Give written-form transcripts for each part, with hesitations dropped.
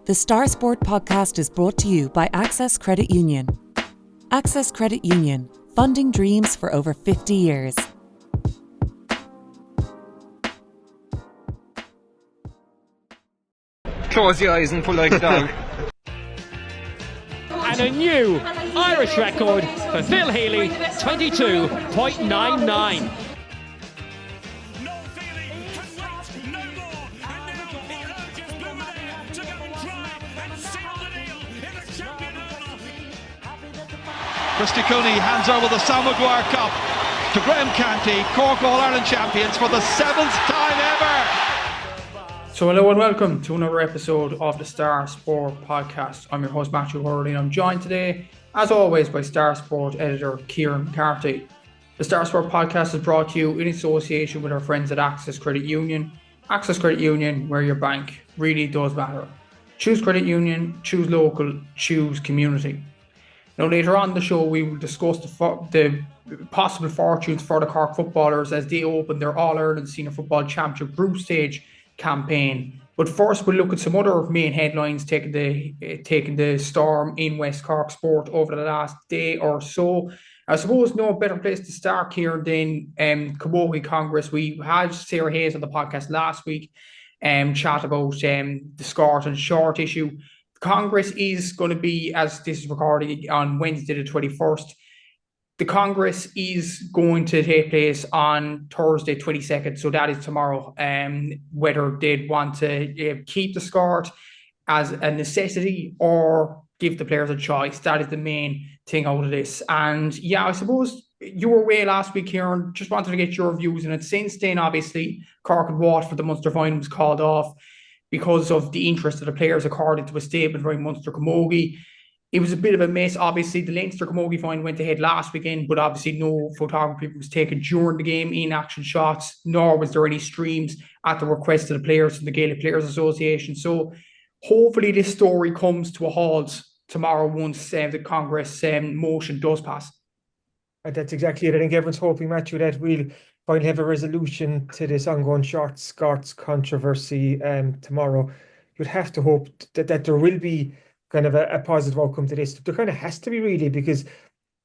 The Star Sport podcast is brought to you by Access Credit Union. Access Credit Union, funding dreams for over 50 years. Close your eyes and pull like a dog. And a new Irish record for Phil Healy, 22.99. Christy Cooney hands over the Sam Maguire Cup to Graham Canty, Cork All-Ireland champions for the 7th time ever. So hello and welcome to another episode of the Star Sport podcast. I'm your host Matthew Hurley and I'm joined today, as always, by Star Sport editor Kieran McCarthy. The Star Sport podcast is brought to you in association with our friends at Access Credit Union. Access Credit Union, where your bank really does matter. Choose credit union, choose local, choose community. Now, later on in the show, we will discuss the possible fortunes for the Cork footballers as they open their All-Ireland Senior Football Championship group stage campaign. But first, we'll look at some other main headlines taking the storm in West Cork sport over the last day or so. I suppose no better place to start here than Camogie Congress. We had Sarah Hayes on the podcast last week chat about the skorts-shorts issue. Congress is going to be, as this is recording, on Wednesday the 21st. The Congress is going to take place on Thursday 22nd, so that is tomorrow. Whether they'd want to keep the skirt as a necessity or give the players a choice, that is the main thing out of this. And yeah, I suppose you were away last week, Kieran. Just wanted to get your views on it. Since then, obviously, Cork and Waterford, the Munster final was called off because of the interest of the players, according to a statement by Munster Camogie. It was a bit of a mess. Obviously, the Leinster Camogie final went ahead last weekend, but obviously no photography was taken during the game, in-action shots, nor was there any streams at the request of the players from the Gaelic Players Association. So hopefully this story comes to a halt tomorrow once the Congress motion does pass. That's exactly it. I think everyone's hoping, Matthew, that we'll finally have a resolution to this ongoing shorts-skirts controversy tomorrow. You'd have to hope that there will be kind of a positive outcome to this. There kind of has to be, really, because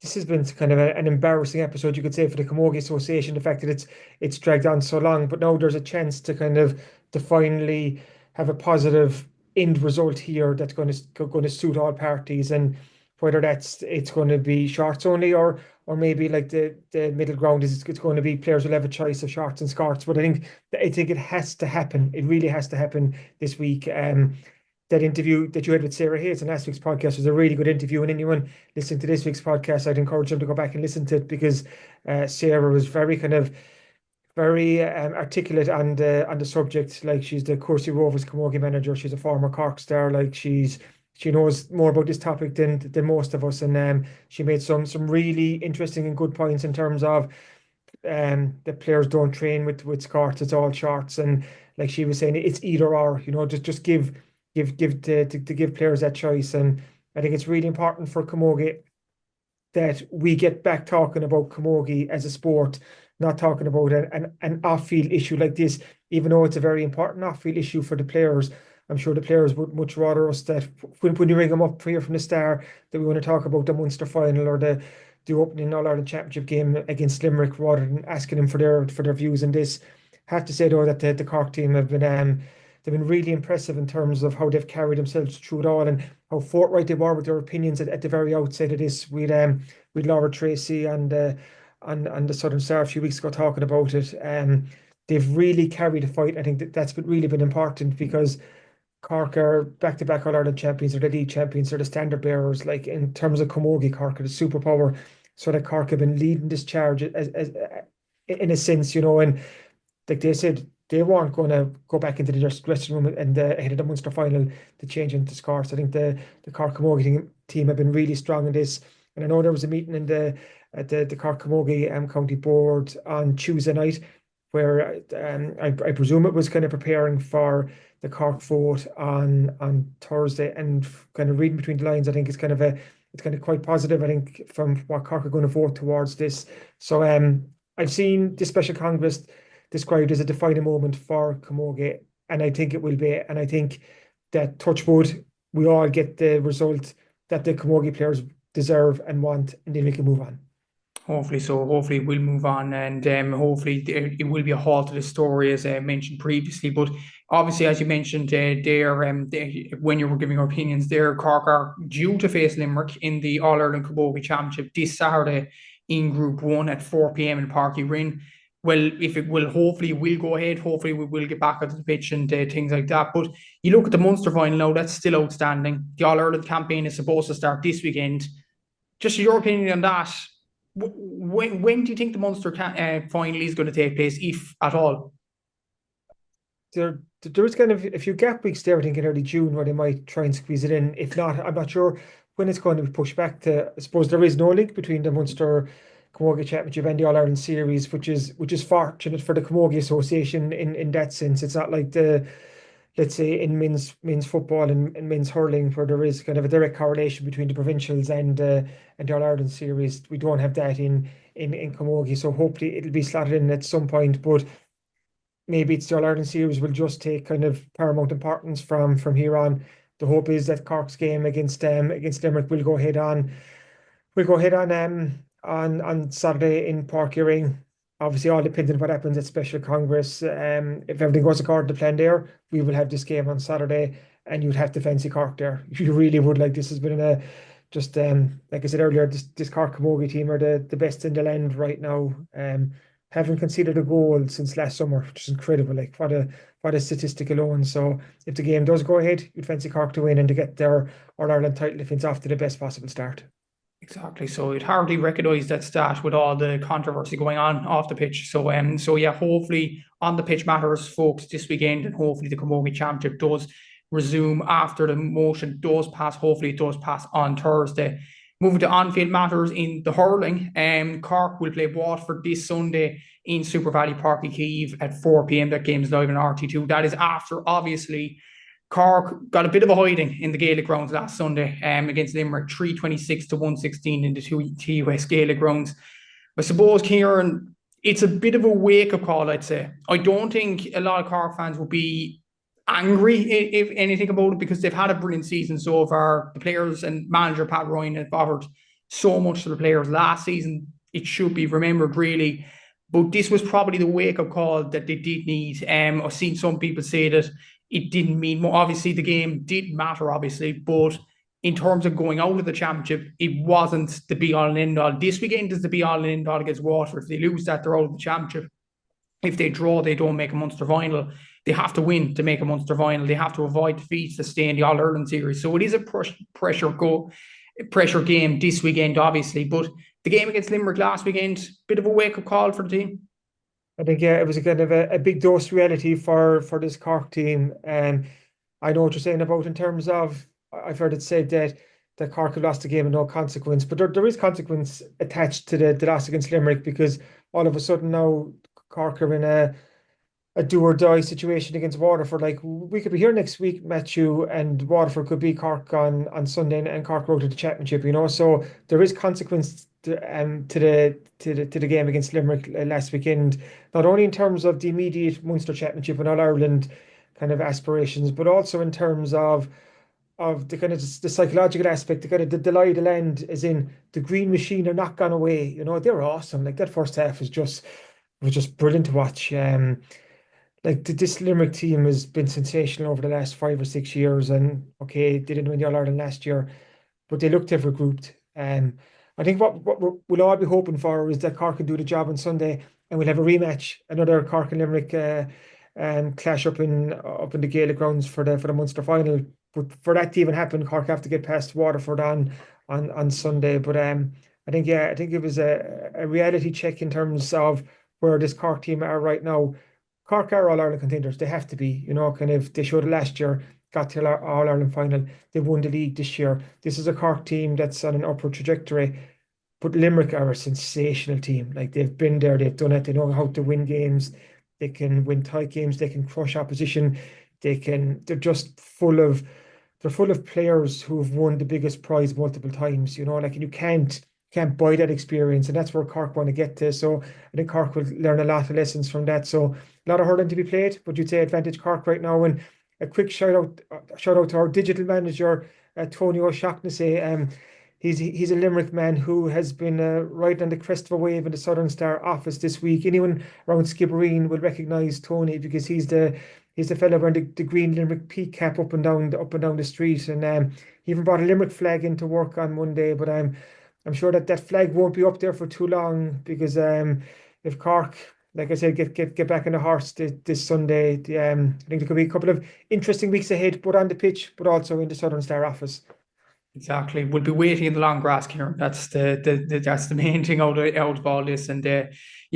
this has been kind of an embarrassing episode, you could say, for the Camogie Association, the fact that it's dragged on so long. But now there's a chance to finally have a positive end result here that's going to suit all parties, and whether it's going to be shorts only or maybe like the middle ground is it's going to be players will have a choice of shorts and skirts. But I think it has to happen. It really has to happen this week. That interview that you had with Sarah Hayes on last week's podcast was a really good interview, and anyone listening to this week's podcast, I'd encourage them to go back and listen to it, because Sarah was very articulate on the subject. Like, she's the Coursey Rovers Camogie manager. She's a former Cork star. Like, she knows more about this topic than most of us, and she made some really interesting and good points in terms of the players don't train with skirts, it's all shorts, and like she was saying, it's either or. Just give players that choice. And I think it's really important for Camogie that we get back talking about Camogie as a sport, not talking about an off-field issue like this, even though it's a very important off-field issue for the players. I'm sure the players would much rather us that when you ring them up here from the start, that we want to talk about the Munster final or the opening All-Ireland Championship game against Limerick, rather than asking them for their views on this. I have to say, though, that the Cork team have been they've been really impressive in terms of how they've carried themselves through it all, and how forthright they were with their opinions at the very outset of this. With Laura Tracy and on the Southern Star a few weeks ago talking about it. They've really carried the fight. I think that's really been important, because Cork are back-to-back All-Ireland champions, or the league champions, or the standard bearers. Like, in terms of Camogie, Cork are the superpower. So that Cork have been leading this charge as in a sense, and like they said, they weren't going to go back into the dressing room and ahead of the Munster final to change into skorts. I think the Cork Camogie team have been really strong in this. And I know there was a meeting at the Cork Camogie County Board on Tuesday night, where I presume it was kind of preparing for the Cork vote on Thursday. And kind of reading between the lines, I think it's kind of quite positive, I think, from what Cork are going to vote towards this. So I've seen this special Congress described as a defining moment for Camogie, and I think it will be. And I think that, touch wood, we all get the result that the Camogie players deserve and want, and then we can move on. Hopefully so. Hopefully we'll move on, and hopefully it will be a halt to the story, as I mentioned previously. But obviously, as you mentioned when you were giving your opinions there, Cork are due to face Limerick in the All-Ireland Camogie Championship this Saturday in Group 1 at 4 p.m. in Páirc Uí Chaoimh. Well, if it will, hopefully we'll go ahead. Hopefully we will get back onto the pitch and things like that. But you look at the Munster final now, that's still outstanding. The All-Ireland campaign is supposed to start this weekend. Just your opinion on that. When do you think the Munster final is going to take place, if at all? There is kind of a few gap weeks there, I think, in early June, where they might try and squeeze it in. If not, I'm not sure when it's going to be pushed back to. I suppose there is no link between the Munster Camogie Championship and the All-Ireland Series, which is fortunate for the Camogie Association in that sense. It's not like let's say in men's football and men's hurling, where there is kind of a direct correlation between the provincials and the All-Ireland Series. We don't have that in Camogie, so hopefully it'll be slotted in at some point. But maybe it's the All-Ireland Series will just take kind of paramount importance from here on. The hope is that Cork's game against Limerick will go ahead on Saturday in Páirc Uí Chaoimh. Obviously, all depends on what happens at Special Congress. If everything goes according to plan there, we will have this game on Saturday, and you'd have to fancy Cork there. You really would. Like, this has been like I said earlier, this Cork Camogie team are the best in the land right now. Haven't conceded a goal since last summer, which is incredible. Like, what a statistic alone. So if the game does go ahead, you'd fancy Cork to win and to get their All-Ireland title defence off to the best possible start. Exactly. So it hardly recognised that stat with all the controversy going on off the pitch. So yeah, hopefully on the pitch matters, folks, this weekend, and hopefully the Camogie Championship does resume after the motion does pass. Hopefully it does pass on Thursday. Moving to on-field matters in the hurling, Cork will play Waterford this Sunday in Supervalu Páirc Uí Chaoimh at 4 p.m. That game is live on RT2. That is after, obviously, Cork got a bit of a hiding in the Gaelic grounds last Sunday against Limerick, 326-116 in the TUS Gaelic grounds. I suppose, Kieran, it's a bit of a wake-up call, I'd say. I don't think a lot of Cork fans will be angry, if anything, about it, because they've had a brilliant season so far. The players and manager Pat Ryan have offered so much to the players last season. It should be remembered, really. But this was probably the wake-up call that they did need. I've seen some people say that it didn't mean more. Obviously, the game did matter, obviously, but in terms of going out of the championship, it wasn't the be-all and end-all. This weekend is the be-all and end-all against Waterford. If they lose that, they're out of the championship. If they draw, they don't make a Munster final. They have to win to make a Munster final. They have to avoid defeats to stay in the All-Ireland Series. So it is a pressure game this weekend, obviously. But the game against Limerick last weekend, bit of a wake-up call for the team. I think, yeah, it was a kind of a big dose of reality for this Cork team. And I know what you're saying about in terms of, I've heard it said that Cork have lost the game and no consequence, but there is consequence attached to the loss against Limerick, because all of a sudden now Cork are in a do or die situation against Waterford. Like, we could be here next week, Matthew, and Waterford could be Cork on Sunday, and Cork road to the championship. So there is consequence to the game against Limerick last weekend, not only in terms of the immediate Munster Championship and All Ireland kind of aspirations, but also in terms of the kind of the psychological aspect, the kind of the lie of the land, as in the green machine are not gone away. They were awesome. Like, that first half was just brilliant to watch. Like, this Limerick team has been sensational over the last 5 or 6 years, and okay, they didn't win the All Ireland last year, but they looked ever grouped. I think what we'll all be hoping for is that Cork can do the job on Sunday, and we'll have a rematch, another Cork and Limerick clash up in the Gaelic grounds for the Munster final. But for that to even happen, Cork have to get past Waterford on Sunday. But I think it was a reality check in terms of where this Cork team are right now. Cork are All Ireland contenders. They have to be. Kind of, they showed it last year. Got to All Ireland final. They won the league this year. This is a Cork team that's on an upward trajectory. But Limerick are a sensational team. Like, they've been there, they've done it. They know how to win games. They can win tight games. They can crush opposition. They're just full of players who have won the biggest prize multiple times. Like, and you can't buy that experience, and that's where Cork want to get to. So I think Cork will learn a lot of lessons from that. So a lot of hurling to be played, but you'd say advantage Cork right now. And a quick shout out to our digital manager, Tony O'Shaughnessy. He's a Limerick man who has been riding on the crest of a wave in the Southern Star office this week. Anyone around Skibbereen will recognise Tony because he's the fellow wearing the green Limerick peak cap up and down the street, and he even brought a Limerick flag into work on Monday. But I'm sure that flag won't be up there for too long because if Cork, like I said, get back on the horse this Sunday, I think there could be a couple of interesting weeks ahead, both on the pitch but also in the Southern Star office. Exactly. We'll be waiting in the long grass, Kieran. That's the main thing out of all this. And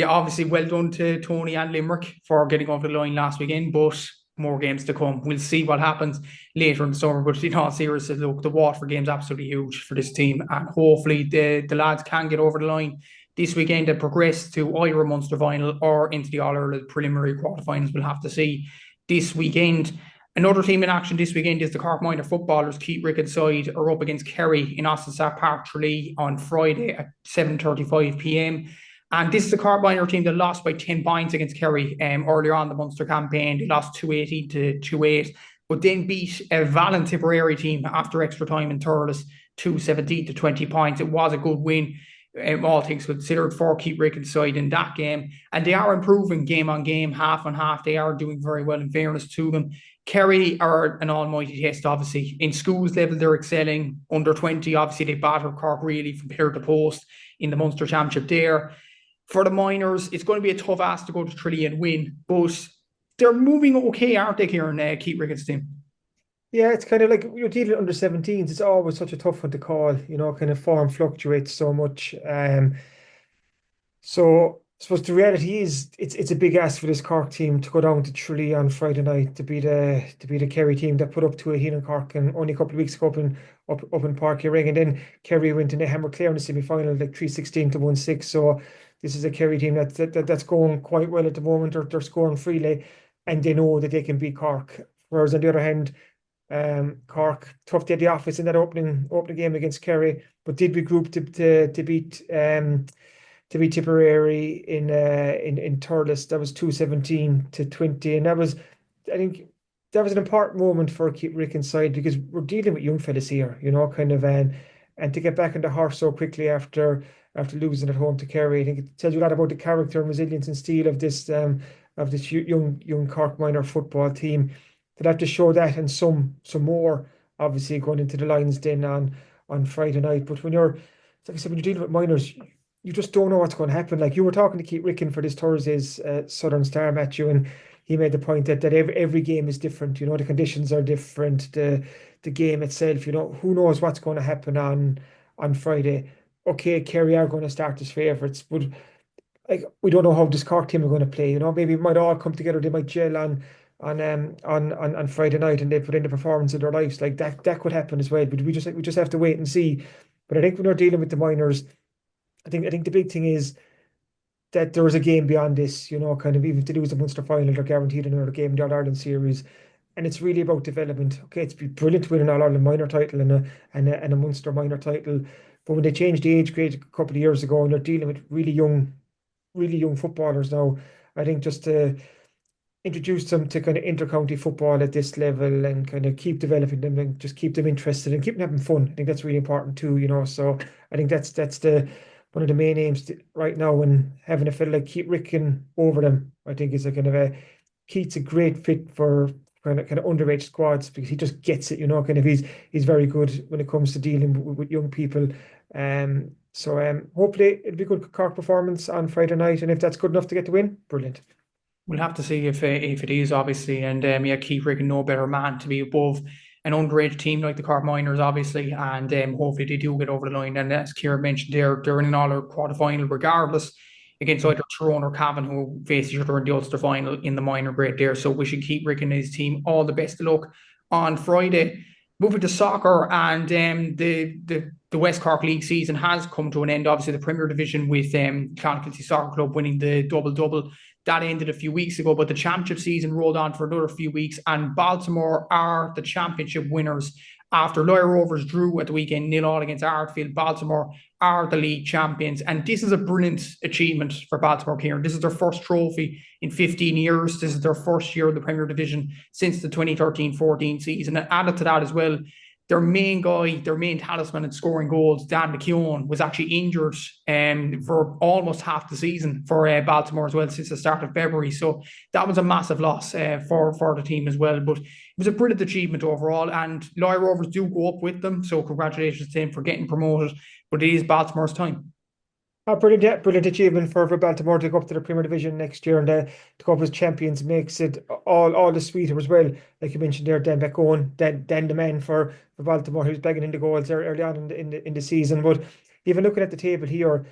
obviously well done to Tony and Limerick for getting over the line last weekend, but more games to come. We'll see what happens later in the summer. But in all seriousness, look, the Waterford game's absolutely huge for this team. And hopefully the lads can get over the line this weekend and progress to either a Munster final or into the All-Ireland preliminary quarterfinals. We'll have to see this weekend. Another team in action this weekend is the Cork Minor footballers. Keith Rickett's side are up against Kerry in Austin Páirc Tralee on Friday at 7:35 p.m. And this is the Cork Minor team that lost by 10 points against Kerry earlier on the Munster campaign. They lost 280 to 2-8, but then beat a Vallon Tipperary team after extra time in Thurles 217 to 20 points. It was a good win, all things considered, for Keith Rickett's side in that game. And they are improving game on game, half on half. They are doing very well, in fairness to them. Kerry are an almighty test, obviously. In schools level, they're excelling. Under 20, obviously, they battered Cork really from pillar to post in the Munster Championship there. For the minors, it's going to be a tough ask to go to Tralee and win, but they're moving okay, aren't they, here in Keith Rickett's team? Yeah, it's kind of like you're dealing under 17s. It's always such a tough one to call. Kind of form fluctuates so much. So I suppose the reality is it's a big ask for this Cork team to go down to Tralee on Friday night to be the Kerry team that put up 2-18 in Cork and only a couple of weeks ago up in Páirc Uí, and then Kerry went and they hammered Clare in the semi-final like 3-16 to 1-6. So this is a Kerry team that's going quite well at the moment. They're scoring freely and they know that they can beat Cork. Whereas on the other hand, Cork tough to the office in that opening game against Kerry, but did regroup to beat Tipperary in Thurles. That was 217 to 20, and I think that was an important moment for Keith Rickett's side because we're dealing with young fellas here, and to get back on the horse so quickly after losing at home to Kerry. I think it tells you a lot about the character and resilience and steel of this young Cork Minor football team. They'll have to show that and some more, obviously, going into the Lions Den on Friday night. But like I said, when you're dealing with minors, you just don't know what's going to happen. Like you were talking to Keith Ricken for this Thursday's Southern Star, Matthew, and he made the point that every game is different. The conditions are different. The game itself, who knows what's going to happen on Friday. Okay, Kerry are going to start as favourites, but we don't know how this Cork team are going to play. Maybe it might all come together. They might gel on Friday night and they put in the performance of their lives. Like that could happen as well. But we just have to wait and see. But I think when we're dealing with the minors, I think the big thing is that there is a game beyond this, kind of even if they lose the Munster final, they're guaranteed another game in the All-Ireland series. And it's really about development. Okay, it's brilliant to win an All-Ireland minor title and a Munster minor title. But when they changed the age grade a couple of years ago and they're dealing with really young footballers now, I think just to introduce them to kind of inter-county football at this level and kind of keep developing them and just keep them interested and keep them having fun. I think that's really important too, So I think that's one of the main aims right now, and having a fella like Keith Ricken over them, I think is a kind of Keith's a great fit for kind of underage squads because he just gets it, kind of he's very good when it comes to dealing with young people. So hopefully it'll be a good Cork performance on Friday night, and if that's good enough to get the win, brilliant. We'll have to see if it is, obviously, and Keith Ricken, no better man to be above an underage team like the Cork Minors, obviously, and hopefully they do get over the line. And as Kieran mentioned, they're in an all-out quarter-final regardless against either Tyrone or Cavan, who face each other in the Ulster final in the minor grade there. So we should keep Ricken and his team all the best of luck on Friday. Moving to soccer, and the West Cork League season has come to an end. Obviously, the Premier Division with Clonakilty Soccer Club winning the double-double. That ended a few weeks ago, but the championship season rolled on for another few weeks, and Baltimore are the championship winners after Loire Rovers drew at the weekend 0-0 against Ardfield. Baltimore are the league champions, and this is a brilliant achievement for Baltimore, Kieran. This is their first trophy in 15 years. This is their first year in the Premier Division since the 2013-14 season. And added to that as well, their main guy, their main talisman in scoring goals, Dan McKeown, was actually injured for almost half the season for Baltimore as well since the start of February. So that was a massive loss for the team as well. But it was a brilliant achievement overall, and Loire Rovers do go up with them. So congratulations to him for getting promoted. But it is Baltimore's time. Brilliant achievement for Baltimore to go up to the Premier Division next year, and to go up as champions makes it all the sweeter as well. Like you mentioned there, Dan McKeown, Dan the man for Baltimore, who's begging in the goals early on in the season. But even looking at the table here,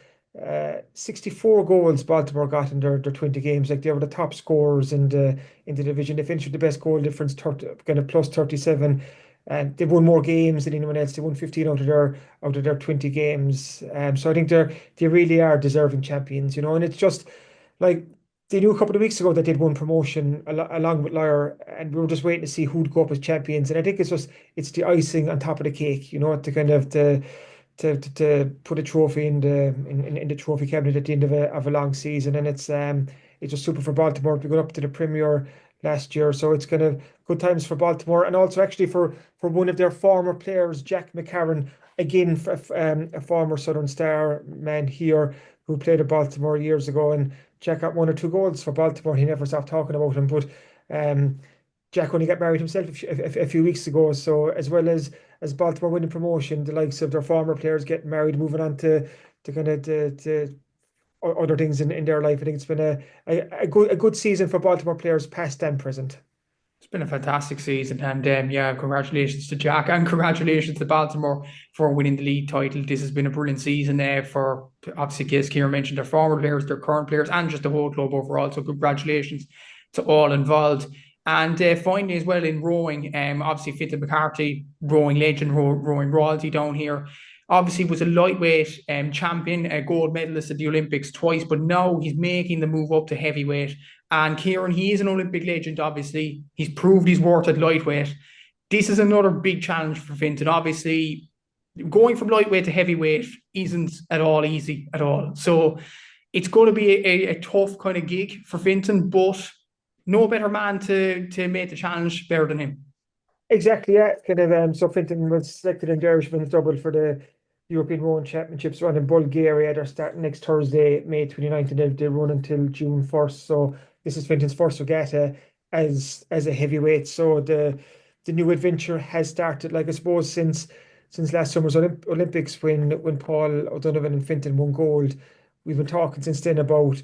64 goals Baltimore got in their 20 games. Like, they were the top scorers in the division. They finished with the best goal difference, kind of plus 37. And they've won more games than anyone else. They won 15 out of their 20 games. So I think they really are deserving champions, you know. And it's just like, they knew a couple of weeks ago that they'd won promotion along with Loire, and we were just waiting to see who'd go up as champions. And I think it's the icing on top of the cake, you know, to kind of to put a trophy in the trophy cabinet at the end of a long season. And it's just super for Baltimore to go up to the Premier last year. So it's kind of good times for Baltimore, and also actually for one of their former players, Jack McCarron, again a former Southern Star man here who played at Baltimore years ago, and Jack got 1 or 2 goals for Baltimore. He never stopped talking about him. But Jack only got married himself a few weeks ago. So as well as Baltimore winning promotion, the likes of their former players getting married, moving on to kind of to other things in their life. I think it's been a good season for Baltimore players, past and present. It's been a fantastic season, and congratulations to Jack, and congratulations to Baltimore for winning the league title. This has been a brilliant season for, obviously, as Kieran mentioned, their former players, their current players, and just the whole club overall. So congratulations to all involved. And finally, as well, in rowing, obviously Fintan McCarthy, rowing legend, rowing royalty down here, obviously was a lightweight champion, a gold medalist at the Olympics twice, but now he's making the move up to heavyweight. And Kieran, he is an Olympic legend, obviously. He's proved his worth at lightweight. This is another big challenge for Fintan. Obviously, going from lightweight to heavyweight isn't at all easy at all. So it's going to be a tough kind of gig for Fintan, but no better man to make the challenge better than him. Exactly, yeah. Kind of so Fintan was selected in the Irishman's double for the European Rowing Championships run in Bulgaria. They're starting next Thursday, May 29th, and they run until June 1st. So this is Fintan's first regatta as a heavyweight. So the new adventure has started, like, I suppose, since last summer's Olympics, when Paul O'Donovan and Fintan won gold. We've been talking since then about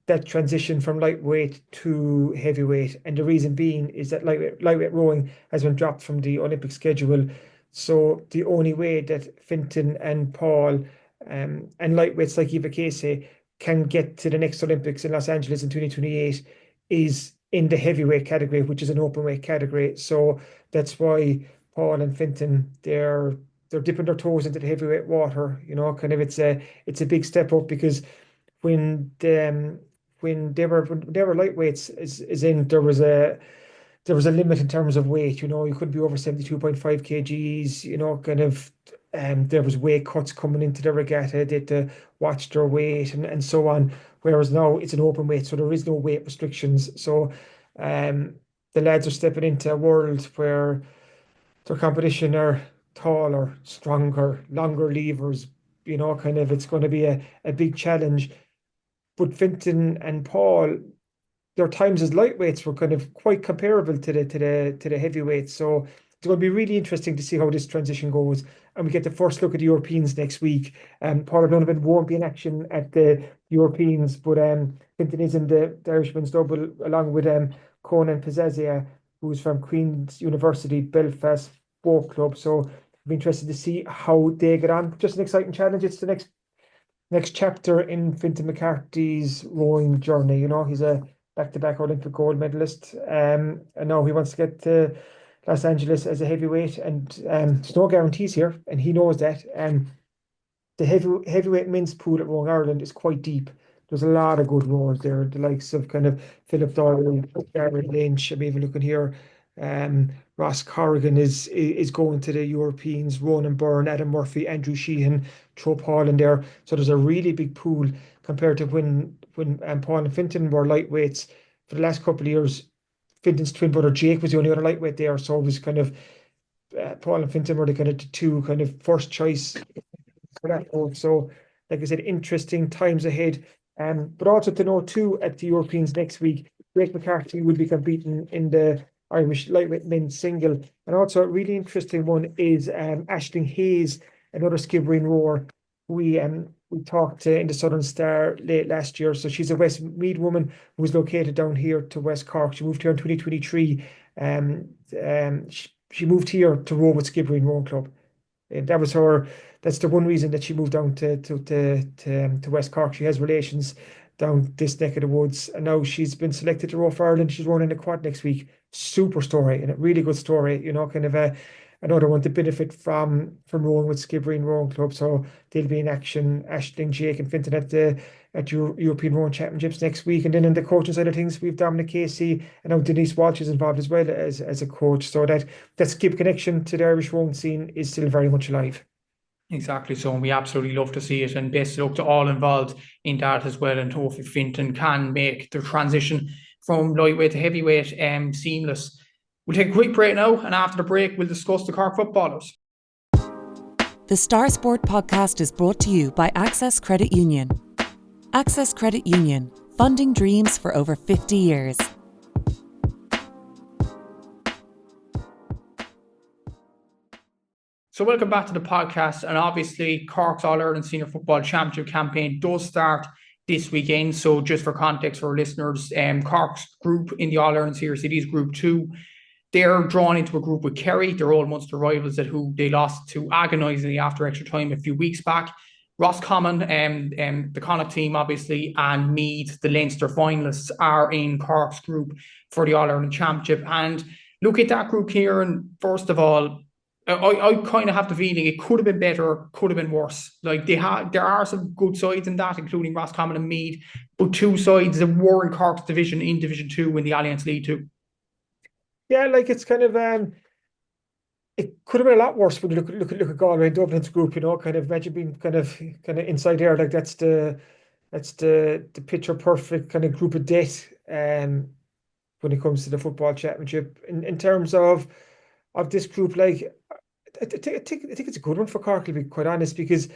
that transition from lightweight to heavyweight, and the reason being is that lightweight rowing has been dropped from the Olympic schedule. So the only way that Fintan and Paul and lightweights like Eva Casey can get to the next Olympics in Los Angeles in 2028 is in the heavyweight category, which is an open weight category. So that's why Paul and Fintan, they're dipping their toes into the heavyweight water. You know, kind of it's a big step up, because when they were lightweights, is in there was a limit in terms of weight. You know, you couldn't be over 72.5 kgs. You know, kind of there was weight cuts coming into the regatta. They had to watch their weight and so on. Whereas now it's an open weight, so there is no weight restrictions. So the lads are stepping into a world where their competition are taller, stronger, longer levers. You know, kind of it's going to be a big challenge. But Fintan and Paul, their times as lightweights were kind of quite comparable to the heavyweights. So it's going to be really interesting to see how this transition goes. And we get the first look at the Europeans next week. Paul O'Donovan won't be in action at the Europeans, but Fintan is in the Irishman's double along with Conan Pizzazia, who's from Queen's University Belfast Boat Club. So I'm interested to see how they get on. Just an exciting challenge. It's the next chapter in Fintan McCarthy's rowing journey. You know, he's a back-to-back Olympic gold medalist, and now he wants to get to Los Angeles as a heavyweight, and there's no guarantees here, and he knows that. The heavyweight men's pool at Rowing Ireland is quite deep. There's a lot of good rowers there, the likes of kind of Philip Doyle, Gary Lynch. I'm even looking here, Ross Corrigan is going to the Europeans. Ronan Byrne, Adam Murphy, Andrew Sheehan, Trope Hall in there. So there's a really big pool compared to when Paul and Fintan were lightweights for the last couple of years. Fintan's twin brother Jake was the only other lightweight there, so it was kind of Paul and Fintan were the kind of the two kind of first choice for that vote. So, like I said, interesting times ahead. But also to know too, at the Europeans next week, Blake McCarthy will be competing in the Irish lightweight men's single. And also a really interesting one is Aisling Hayes, another skibbereen rower. We talked to in the Southern Star late last year. So she's a West Meath woman who was located down here to West Cork. She moved here in 2023. She moved here to row with Skibbereen Rowing Club. And that was her. That's the one reason that she moved down to West Cork. She has relations down this neck of the woods, and now she's been selected to row for Ireland. She's running the quad next week. Super story, and a really good story. You know, kind of another one to benefit from rowing with Skibbereen Rowing Club. So they'll be in action. Aisling, Jake, and Fintan at European Rowing Championships next week. And then in the coaching side of things, we've Dominic Casey, and now Denise Walsh is involved as well as a coach. So that skip connection to the Irish rowing scene is still very much alive. Exactly so, and we absolutely love to see it, and best of luck to all involved in that as well, and hopefully Fintan can make the transition from lightweight to heavyweight seamless. We'll take a quick break now, and after the break we'll discuss the Cork footballers. The Star Sport podcast is brought to you by Access Credit Union. Access Credit Union, funding dreams for over 50 years. So welcome back to the podcast, and obviously Cork's All-Ireland Senior Football Championship campaign does start this weekend. So just for context for our listeners, Cork's group in the All-Ireland Series, it is Group 2. They're drawn into a group with Kerry, their old Munster rivals at who they lost to agonisingly after extra time a few weeks back. Roscommon, the Connacht team obviously, and Meath, the Leinster finalists, are in Cork's group for the All-Ireland Championship. And look at that group here, and first of all, I kind of have the feeling it could have been better, could have been worse. Like there are some good sides in that, including Roscommon and Meath, but two sides that were in Cork's division in Division 2 in the Alliance League 2. Yeah, like it's kind of it could have been a lot worse when you look at Galway and Dublin's group. You know, kind of imagine being kind of inside there. Like that's the picture perfect kind of group of death. When it comes to the football championship, in terms of this group, like. I think it's a good one for Cork, to be quite honest, because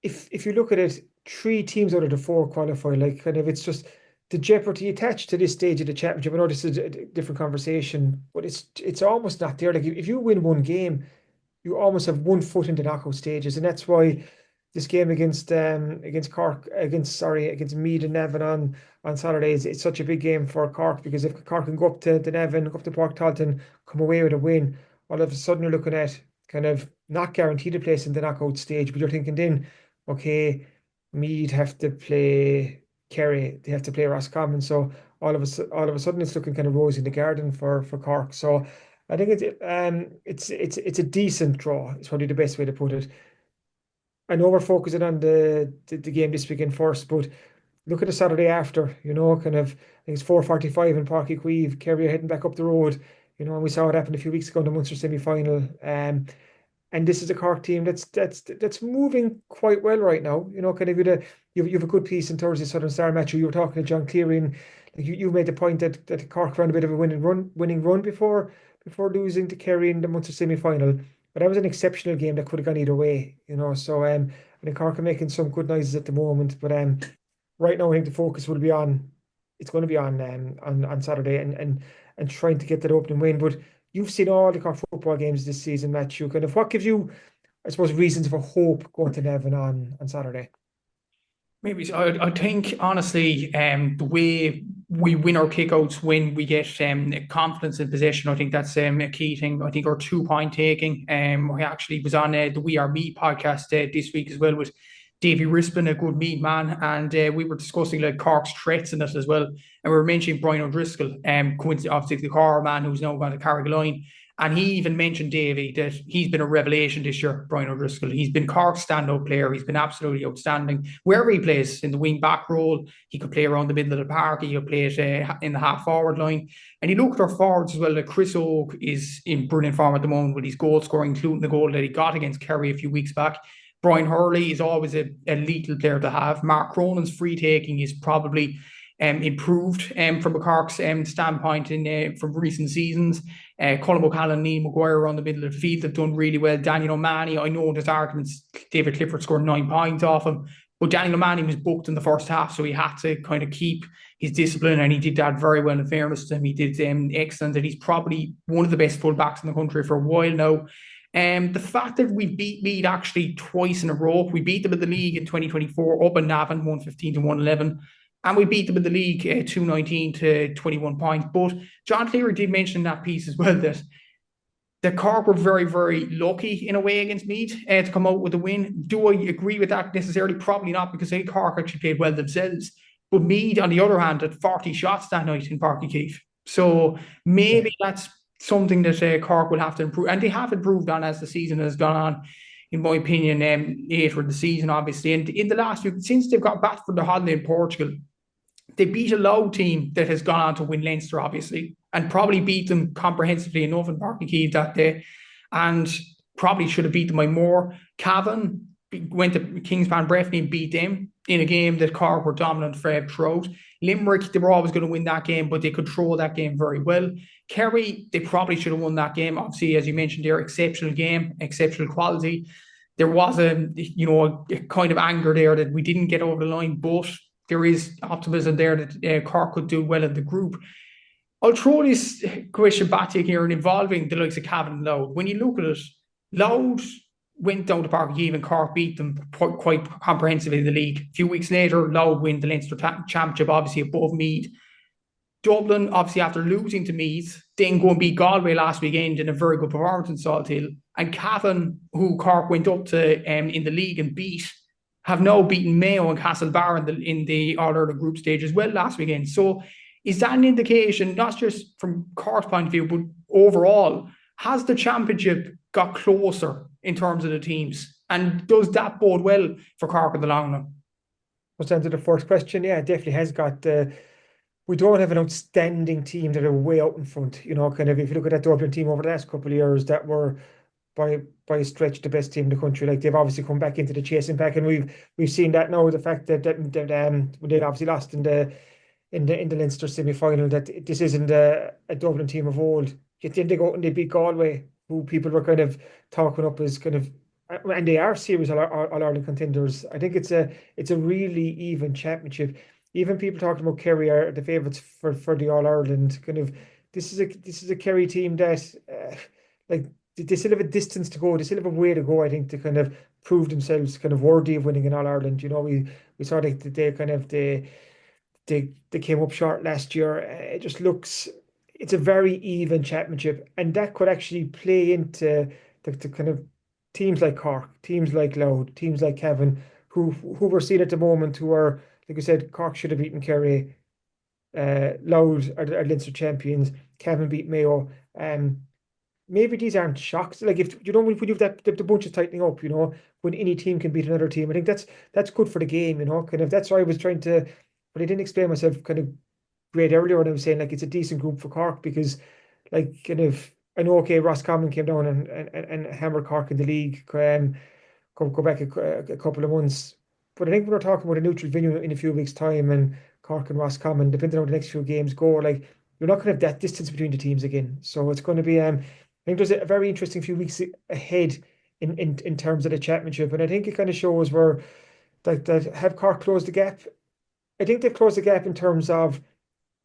if you look at it, 3 teams out of the 4 qualify. Like kind of, it's just the jeopardy attached to this stage of the championship. I know this is a different conversation, but it's almost not there. Like if you win one game, you almost have 1 foot in the knockout stages, and that's why this game against Meath and Navan on Saturday it's such a big game for Cork, because if Cork can go up to the Navan, go up to Páirc Tailteann, come away with a win, all of a sudden you're looking at kind of not guaranteed a place in the knockout stage, but you're thinking then, okay, Meath have to play Kerry, they have to play Roscommon, so all of a sudden it's looking kind of rosy in the garden for Cork. So I think it's a decent draw. It's probably the best way to put it. I know we're focusing on the game this weekend first, but look at the Saturday after. You know, kind of I think it's 4:45 in Páirc Uí Chaoimh. Kerry are heading back up the road. You know, and we saw it happen a few weeks ago in the Munster semi-final. And this is a Cork team that's moving quite well right now. You know, kind of you have a good piece in Thursday Southern Star match. You were talking to John Cleary, and like you made the point that Cork ran a bit of a winning run before losing to Kerry in the Munster semi-final. But that was an exceptional game that could have gone either way. You know, so I think Cork are making some good noises at the moment. But right now I think the focus will be on. It's going to be on Saturday and trying to get that opening win. But you've seen all the Cork football games this season, Matthew. Kind of what gives you, I suppose, reasons for hope going to Navan on Saturday? Maybe so. I think honestly, the way we win our kickouts when we get confidence in possession, I think that's a key thing. I think our 2-point taking. I actually was on the We Are Meath podcast this week as well with Davy Rispin, a good Meath man, and we were discussing like Cork's threats in it as well. And we were mentioning Brian O'Driscoll, obviously the Cork man who's now going to Carrigaline. And he even mentioned, Davey, that he's been a revelation this year, Brian O'Driscoll. He's been Cork's standout player. He's been absolutely outstanding. Wherever he plays, in the wing-back role, he could play around the middle of the park. He could play it in the half-forward line. And you look at our forwards as well. Like Chris Oak is in brilliant form at the moment with his goal scoring, including the goal that he got against Kerry a few weeks back. Brian Hurley is always a lethal player to have. Mark Cronin's free-taking is probably improved from a Cork's standpoint from recent seasons. Colin O'Callaghan, Neil Maguire around the middle of the field have done really well. Daniel O'Mahony, I know there's arguments, David Clifford scored 9 points off him, but Daniel O'Mahony was booked in the first half, so he had to kind of keep his discipline, and he did that very well in fairness to him. He did excellent, and he's probably one of the best fullbacks in the country for a while now. The fact that we beat Meath actually twice in a row, we beat them in the league in 2024 up in Navan, 115 to 111. And we beat them in the league 219 to 21 points. But John Cleary did mention in that piece as well that Cork were very, very lucky in a way against Meath to come out with a win. Do I agree with that necessarily? Probably not, because I think Cork actually played well themselves. But Meath, on the other hand, had 40 shots that night in Páirc Uí Chaoimh. So maybe that's something that Cork will have to improve. And they have improved on as the season has gone on, in my opinion, later in the season, obviously. And in the last few, since they've got back from the holiday in Portugal, they beat a low team that has gone on to win Leinster, obviously, and probably beat them comprehensively enough in Páirc Uí Chaoimh that day, and probably should have beat them by more. Cavan went to Kingspan Breffni and beat them in a game that Cork were dominant throughout. Limerick, they were always going to win that game, but they controlled that game very well. Kerry, they probably should have won that game. Obviously, as you mentioned there, exceptional game, exceptional quality. There was a kind of anger there that we didn't get over the line, but there is optimism there that Cork could do well in the group. I'll throw this question back to you here involving the likes of Cavan and Louth. When you look at it, Louth went down to Páirc Uí Chaoimh and Cork beat them quite comprehensively in the league. A few weeks later, Louth win the Leinster Championship, obviously above Meath. Dublin, obviously after losing to Meath, then go and beat Galway last weekend in a very good performance in Salt Hill. And Cavan, who Cork went up to in the league and beat, have now beaten Mayo and Castlebar in the All-Ireland group stage as well last weekend. So is that an indication, not just from Cork's point of view, but overall, has the championship got closer in terms of the teams? And does that bode well for Cork in the long run? What's answer the first question? Yeah, it definitely has got. We don't have an outstanding team that are way out in front. You know, kind of if you look at that Dublin team over the last couple of years, that were by a stretch the best team in the country. Like, they've obviously come back into the chasing pack, and we've seen that now. The fact that when they obviously lost in the Leinster semi-final, that this isn't a Dublin team of old. Yet then they go and they beat Galway, who people were kind of talking up as kind of, and they are serious All-Ireland contenders. I think it's a really even championship. Even people talking about Kerry are the favourites for the All-Ireland. Kind of, this is a Kerry team that like, they still have a distance to go. They still have a way to go, I think, to kind of prove themselves kind of worthy of winning in All-Ireland. You know, we saw that they came up short last year. It just looks, it's a very even championship, and that could actually play into the kind of teams like Cork, teams like Louth, teams like Cavan, who we're seeing at the moment, who are, like I said, Cork should have beaten Kerry. Louth are Leinster champions. Cavan beat Mayo. Maybe these aren't shocks. Like, if you know, when you have the bunch is tightening up, you know, when any team can beat another team, I think that's good for the game. You know, kind of, that's why I was trying to, but I didn't explain myself kind of great earlier when I was saying, like, it's a decent group for Cork, because, like, kind of, I know, okay, Roscommon came down and hammered Cork in the league, go back a couple of months. But I think when we're talking about a neutral venue in a few weeks' time, and Cork and Roscommon, depending on how the next few games go, like, you're not going to have that distance between the teams again. So it's going to be, I think there's a very interesting few weeks ahead in terms of the championship. And I think it kind of shows where that have Cork closed the gap. I think they've closed the gap in terms of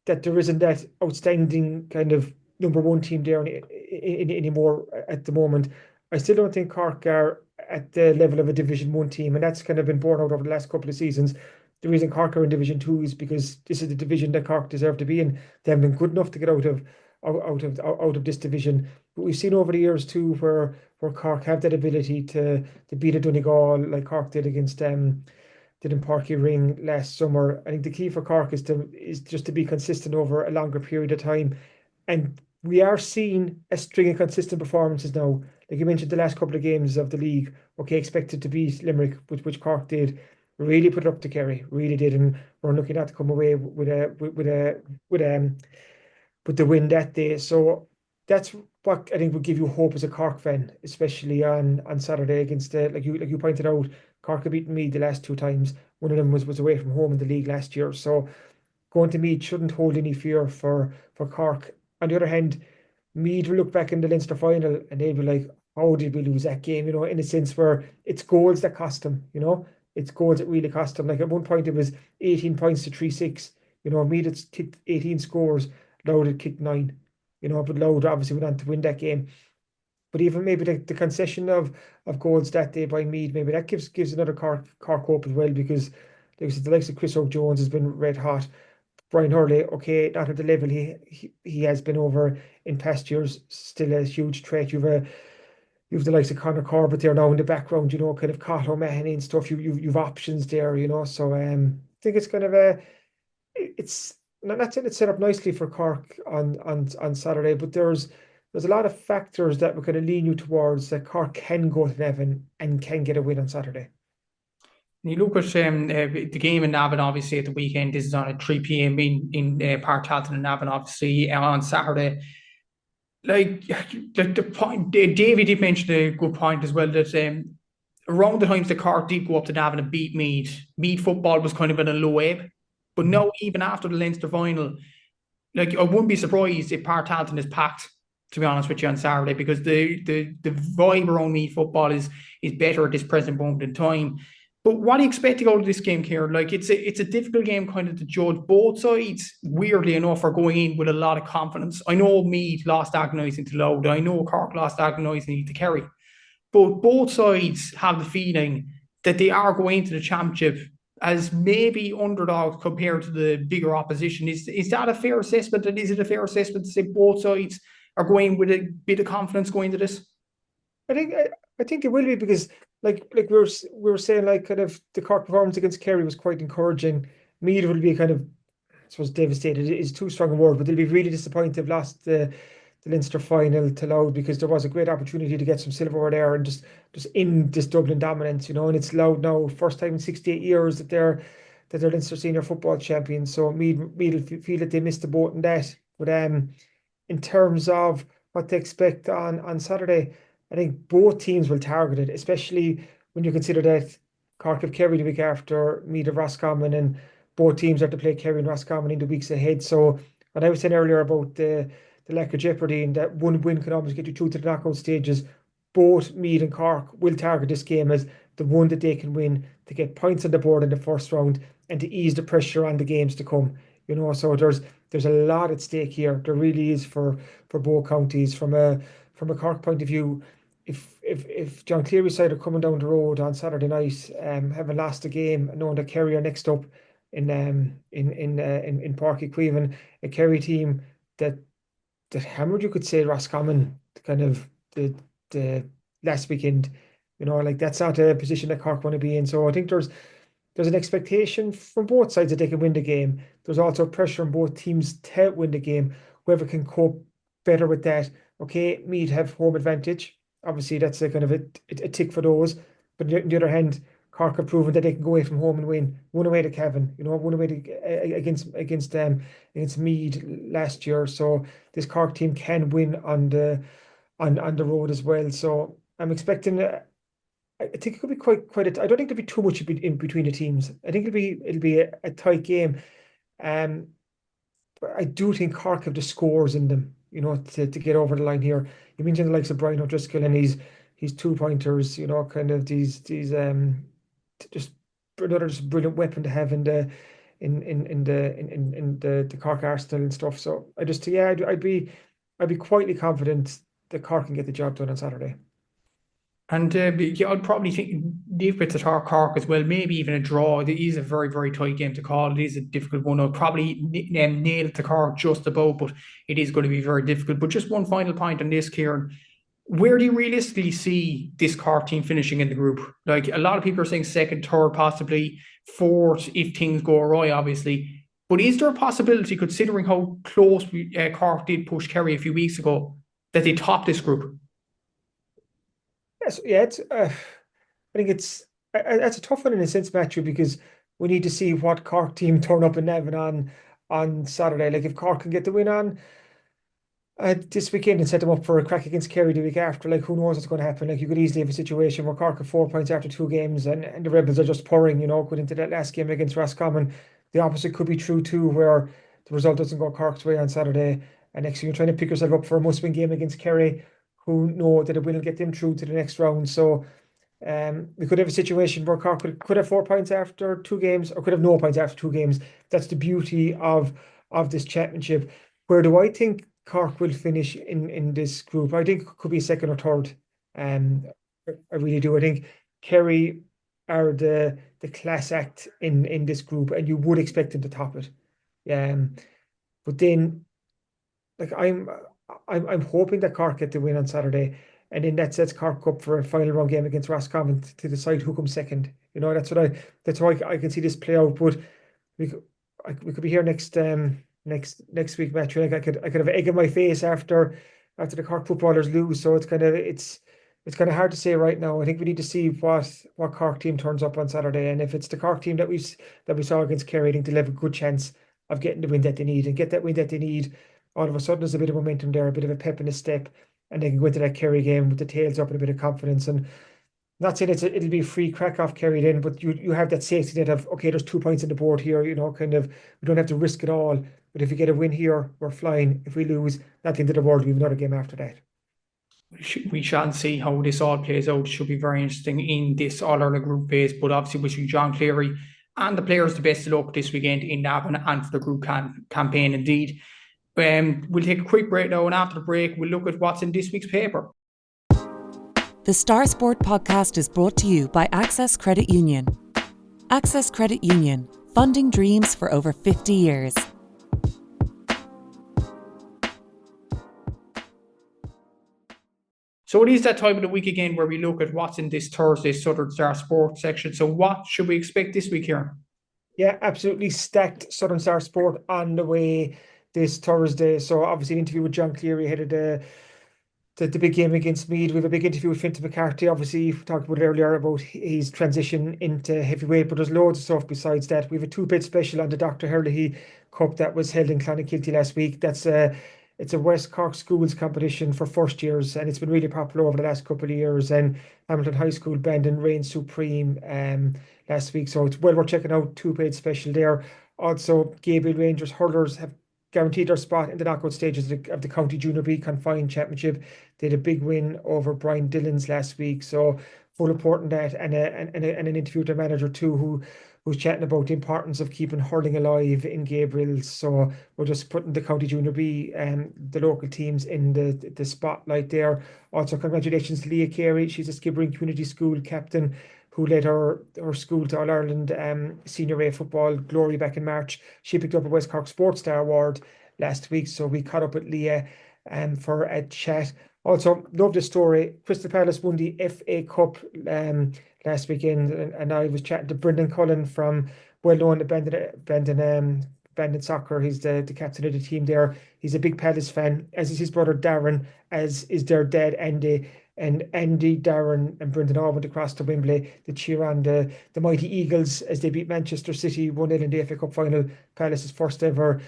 that there isn't that outstanding kind of number one team there anymore at the moment. I still don't think Cork are at the level of a Division 1 team, and that's kind of been borne out over the last couple of seasons. The reason Cork are in Division 2 is because this is the division that Cork deserve to be in. They haven't been good enough to get out of this division. But we've seen over the years too where Cork have that ability to beat a Donegal, like Cork did against did in Páirc Uí Ring last summer. I think the key for Cork is just to be consistent over a longer period of time, and we are seeing a string of consistent performances now. Like you mentioned, the last couple of games of the league, okay, expected to beat Limerick, which Cork did, really put it up to Kerry, really did, and we're looking at to come away with the win that day. So that's what I think would give you hope as a Cork fan, especially on Saturday against the like you pointed out, Cork have beaten Meath the last two times. One of them was away from home in the league last year. So going to Meath shouldn't hold any fear for Cork. On the other hand, Meath will look back in the Leinster final and they'll be like, how did we lose that game? In a sense where it's goals that cost them, it's goals that really cost them. Like at one point it was 18 points to 3-6. Meath had kicked 18 scores, Louth had kicked 9. But Louth obviously went on to win that game. But even maybe the concession of goals that day by Meath, maybe that gives another Cork hope as well, because like I said, the likes of Chris O'Jones has been red hot. Brian Hurley, okay, not at the level he has been over in past years, still a huge threat. You've the likes of Conor Corbett there now in the background, kind of Cathal O'Mahony and stuff. You've options there, So I think it's kind of it's not saying it's set up nicely for Cork on Saturday, but there's a lot of factors that would kind of lean you towards that Cork can go to Navan and can get a win on Saturday. You look at the game in Navan, obviously, at the weekend. This is on at 3 p.m. in Páirc Tailteann in Navan, obviously, on Saturday. Like the point, Davey did mention a good point as well, that around the times the Cork did go up to Navan and beat Meath football was kind of in a low ebb. But now, even after the Leinster final, like I wouldn't be surprised if Páirc Tailteann is packed, to be honest with you, on Saturday, because the vibe around Meath football is better at this present moment in time. But what do you expect to go to this game, Kieran? Like it's a difficult game kind of to judge. Both sides, weirdly enough, are going in with a lot of confidence. I know Meath lost agonising to Louth. I know Cork lost agonising to Kerry. But both sides have the feeling that they are going into the championship as maybe underdogs compared to the bigger opposition. Is that a fair assessment? And is it a fair assessment to say both sides are going with a bit of confidence going into this? I think it will be, because like we were saying, like kind of the Cork performance against Kerry was quite encouraging. Meath will be kind of, I suppose, devastated is too strong a word, but they'll be really disappointed they've lost the Leinster final to Louth, because there was a great opportunity to get some silverware there and just in this Dublin dominance, and it's Louth now, first time in 68 years that they're Leinster senior football champions. So Meath will feel that they missed the boat in that. But in terms of what to expect on Saturday, I think both teams will target it, especially when you consider that Cork have Kerry the week after, Meath of Roscommon, and both teams have to play Kerry and Roscommon in the weeks ahead. So what I was saying earlier about the lack of jeopardy and that one win can almost get you through to the knockout stages, both Meath and Cork will target this game as the one that they can win to get points on the board in the first round and to ease the pressure on the games to come. So there's a lot at stake here. There really is for both counties. From a Cork point of view, if John Cleary's side are coming down the road on Saturday night, having lost a game, knowing that Kerry are next up in Páirc Uí Chaoimh, a Kerry team that hammered, you could say, Roscommon kind of the last weekend, like that's not a position that Cork want to be in. So I think there's an expectation from both sides that they can win the game. There's also pressure on both teams to win the game. Whoever can cope better with that. Okay, Meath have home advantage. Obviously, that's a kind of a tick for those. But on the other hand, Cork have proven that they can go away from home and win. One away to Cavan, one away against Meath last year. So this Cork team can win on the road as well. So I'm expecting. I think it could be quite. I don't think there'll be too much in between the teams. I think it'll be a tight game. But I do think Cork have the scores in them, to get over the line here. You mentioned the likes of Brian O'Driscoll and his 2-pointers, kind of these just another just brilliant weapon to have in the Cork arsenal and stuff. So I'd be quietly confident that Cork can get the job done on Saturday. And I'd probably think leave with the Cork as well, maybe even a draw. It is a very, very tight game to call. It is a difficult one. I'll probably nail it to Cork just about, but it is going to be very difficult. But just one final point on this, Kieran. Where do you realistically see this Cork team finishing in the group? Like, a lot of people are saying second, third, possibly fourth if things go awry, obviously. But is there a possibility, considering how close Cork did push Kerry a few weeks ago, that they top this group? Yes, yeah, I think it's a tough one in a sense, Matthew, because we need to see what Cork team turn up in Navan on Saturday. Like if Cork can get the win on this weekend and set them up for a crack against Kerry the week after, like who knows what's going to happen? Like you could easily have a situation where Cork have 4 points after 2 games and the Rebels are just pouring, going into that last game against Roscommon. The opposite could be true too, where the result doesn't go Cork's way on Saturday, and next thing you're trying to pick yourself up for a must-win game against Kerry, who know that it will get them through to the next round. So we could have a situation where Cork could have 4 points after 2 games, or could have no points after 2 games. That's the beauty of this championship. Where do I think Cork will finish in this group? I think it could be second or third. I really do. I think Kerry are the class act in this group, and you would expect them to top it. But then, like I'm hoping that Cork get the win on Saturday, and then that sets Cork up for a final round game against Roscommon to decide who comes second. That's how I can see this play out. But we could be here next week, Matthew. Like I could have egg in my face after the Cork footballers lose. So it's kind of hard to say right now. I think we need to see what Cork team turns up on Saturday, and if it's the Cork team that we saw against Kerry, I think they'll have a good chance of getting the win that they need, and get that win that they need. All of a sudden, there's a bit of momentum there, a bit of a pep in the step, and they can go into that Kerry game with the tails up and a bit of confidence. And not saying it'll be a free crack off Kerry then, but you have that safety net of, okay, there's 2 points on the board here, kind of, we don't have to risk it all. But if we get a win here, we're flying. If we lose, not the end of the world, we have another game after that. We shall see how this all plays out. It should be very interesting in this All-Ireland group phase, but obviously wishing John Cleary and the players the best of luck this weekend in Navan and for the group campaign indeed. We'll take a quick break now, and after the break, we'll look at what's in this week's paper. The Star Sport podcast is brought to you by Access Credit Union. Access Credit Union, funding dreams for over 50 years. So it is that time of the week again where we look at what's in this Thursday's Southern Star Sport section. So what should we expect this week here? Yeah, absolutely stacked Southern Star Sport on the way this Thursday. So obviously an interview with John Cleary ahead of the big game against Meath. We have a big interview with Fintan McCarthy. Obviously, we talked about it earlier about his transition into heavyweight, but there's loads of stuff besides that. We have a 2-bit special on the Dr. Hurley Cup that was held in Clonakilty last week. It's a West Cork schools competition for first years, and it's been really popular over the last couple of years. And Hamilton High School band and reigned supreme last week, so it's well worth checking out. 2-page special there. Also, Gabriel Rangers hurlers have guaranteed their spot in the knockout stages of the County Junior B Confined Championship. They had a big win over Brian Dillon's last week, so full report on that, and an interview with their manager too, who's chatting about the importance of keeping hurling alive in Gabriel's. So we're just putting the County Junior B and the local teams in the spotlight there. Also, congratulations to Leah Carey. She's a Skibbereen Community School captain who led her school to All-Ireland Senior A football glory back in March. She picked up a West Cork Sports Star Award last week, so we caught up with Leah for a chat. Also, love the story. Crystal Palace won the FA Cup last weekend, and I was chatting to Brendan Cullen from well-known Bandon Soccer. He's the captain of the team there. He's a big Palace fan, as is his brother Darren, as is their dad Andy. And Andy, Darren and Brendan all went across to Wembley to cheer on the mighty Eagles as they beat Manchester City 1-0 in the FA Cup final, Palace's first ever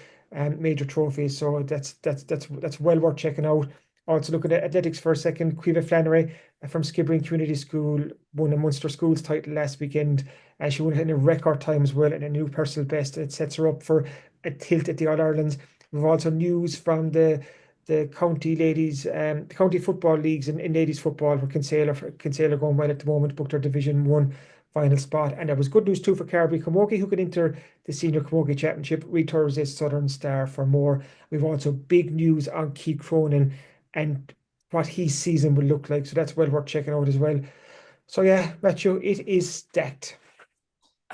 major trophy. So that's well worth checking out. Also looking at athletics for a second, Caoimhe Flannery from Skibbereen Community School won a Munster Schools title last weekend, and she won it in a record time as well, and a new personal best. It sets her up for a tilt at the All-Irelands. We've also news from the county ladies, the county football leagues in ladies football, where Kinsale are going well at the moment, booked their Division 1 final spot. And there was good news too for Carby Camogie, who could enter the Senior Camogie Championship. Read Thursday's Southern Star for more. We've also big news on Keith Cronin and what his season will look like. So that's well worth checking out as well. So yeah, Matthew, it is stacked.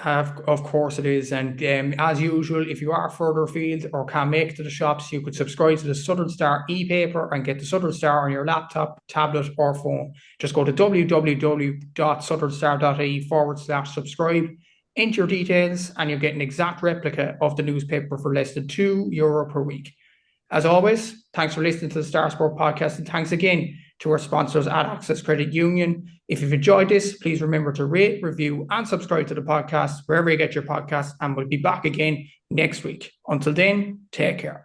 Of course it is. And as usual, if you are further afield or can't make it to the shops, you could subscribe to the Southern Star e-paper and get the Southern Star on your laptop, tablet or phone. Just go to www.southernstar.ie/subscribe. Enter your details and you'll get an exact replica of the newspaper for less than €2 per week. As always, thanks for listening to the Star Sport podcast, and thanks again to our sponsors at Access Credit Union. If you've enjoyed this, please remember to rate, review and subscribe to the podcast wherever you get your podcasts, and we'll be back again next week. Until then, take care.